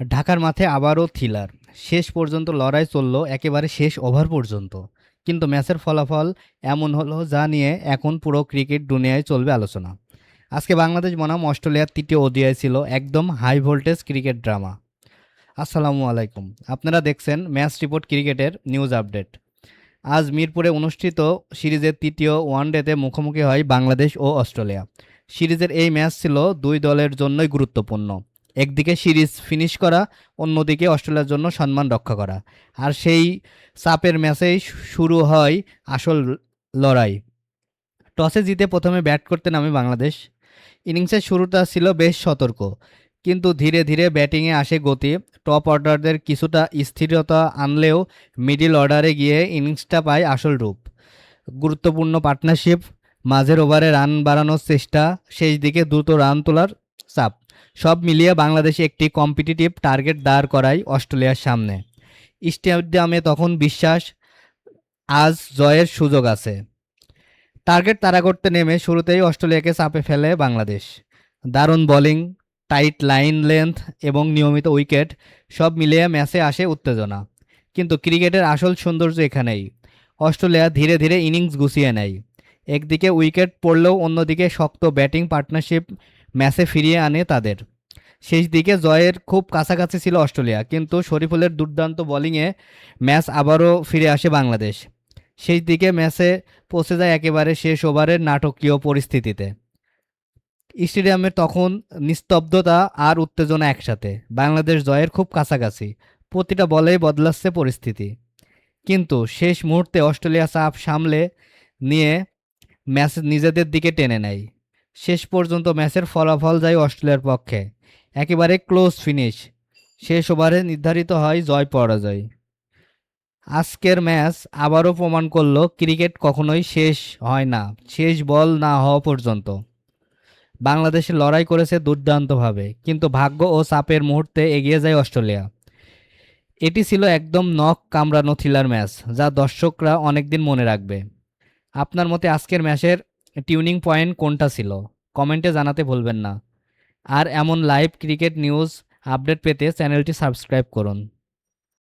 ঢাকার মাঠে আবারও থ্রিলার। শেষ পর্যন্ত লড়াই চলল একেবারে শেষ ওভার পর্যন্ত। কিন্তু ম্যাচের ফলাফল এমন হলো যা নিয়ে এখন পুরো ক্রিকেট দুনিয়ায় চলবে আলোচনা। আজকে বাংলাদেশ বনাম অস্ট্রেলিয়ার তৃতীয় ওডিআই ছিল একদম হাই ভোল্টেজ ক্রিকেট ড্রামা। আসসালামু আলাইকুম, আপনারা দেখছেন ম্যাচ রিপোর্ট ক্রিকেটের নিউজ আপডেট। আজ মিরপুরে অনুষ্ঠিত সিরিজের তৃতীয় ওয়ানডেতে মুখোমুখি হয় বাংলাদেশ ও অস্ট্রেলিয়া। সিরিজের এই ম্যাচ ছিল দুই দলের জন্যই গুরুত্বপূর্ণ। একদিকে সিরিজ ফিনিশ করা, অন্যদিকে অস্ট্রেলিয়ার জন্য সম্মান রক্ষা করা। আর সেই চাপের ম্যাচেই শুরু হয় আসল লড়াই। টসে জিতে প্রথমে ব্যাট করতে নামে বাংলাদেশ। ইনিংসের শুরুটা ছিল বেশ সতর্ক, কিন্তু ধীরে ধীরে ব্যাটিংয়ে আসে গতি। টপ অর্ডারদের কিছুটা স্থিরতা আনলেও মিডল অর্ডারে গিয়ে ইনিংসটা পায় আসল রূপ। গুরুত্বপূর্ণ পার্টনারশিপ, মাঝের ওভারে রান বাড়ানোর চেষ্টা, শেষ দিকে দ্রুত রান তোলার চাপ, সব মিলিয়ে বাংলাদেশে একটি কম্পিটিটিভ টার্গেট দাঁড় করায় অস্ট্রেলিয়ার সামনে। স্টেডিয়ামে তখন বিশ্বাস, আজ জয়ের সুযোগ আছে। টার্গেট তাড়া করতে নেমে শুরুতেই অস্ট্রেলিয়াকে চাপে ফেলে বাংলাদেশ। দারুণ বোলিং, টাইট লাইন লেন্থ এবং নিয়মিত উইকেট, সব মিলিয়ে ম্যাচে আসে উত্তেজনা। কিন্তু ক্রিকেটের আসল সৌন্দর্য এখানেই। অস্ট্রেলিয়া ধীরে ধীরে ইনিংস গুছিয়ে নেয়। একদিকে উইকেট পড়লেও অন্যদিকে শক্ত ব্যাটিং পার্টনারশিপ ম্যাচে ফিরিয়ে আনে তাদের। শেষ দিকে জয়ের খুব কাছাকাছি ছিল অস্ট্রেলিয়া, কিন্তু শরীফুলের দুর্দান্ত বোলিংয়ে ম্যাচ আবারও ফিরে আসে বাংলাদেশ। শেষ দিকে ম্যাচে পৌঁছে যায় একেবারে শেষ ওভারের নাটকীয় পরিস্থিতিতে। স্টেডিয়ামে তখন নিস্তব্ধতা আর উত্তেজনা একসাথে। বাংলাদেশ জয়ের খুব কাছাকাছি, প্রতিটা বলেই বদলাচ্ছে পরিস্থিতি। কিন্তু শেষ মুহূর্তে অস্ট্রেলিয়া চাপ সামলে নিয়ে ম্যাচ নিজেদের দিকে টেনে নেয়। শেষ পর্যন্ত ম্যাচের ফলাফল যায় অস্ট্রেলিয়ার পক্ষে। একেবারে ক্লোজ ফিনিশ। শেষ ওভারে নির্ধারিত হয় জয় পরাজয়। আজকের ম্যাচ আবারও প্রমাণ করলো ক্রিকেট কখনোই শেষ হয় না শেষ বল না হওয়া পর্যন্ত। বাংলাদেশে লড়াই করেছে দুর্দান্তভাবে, কিন্তু ভাগ্য ও চাপের মুহূর্তে এগিয়ে যায় অস্ট্রেলিয়া। এটি ছিল একদম নখ কামড়ানো থ্রিলার ম্যাচ, যা দর্শকরা অনেকদিন মনে রাখবে। আপনার মতে আজকের ম্যাচের টিউনিং পয়েন্ট কোনটা ছিল? কমেন্টে জানাতে ভুলবেন না। আর এমন লাইভ ক্রিকেট নিউজ আপডেট পেতে চ্যানেলটি সাবস্ক্রাইব করুন।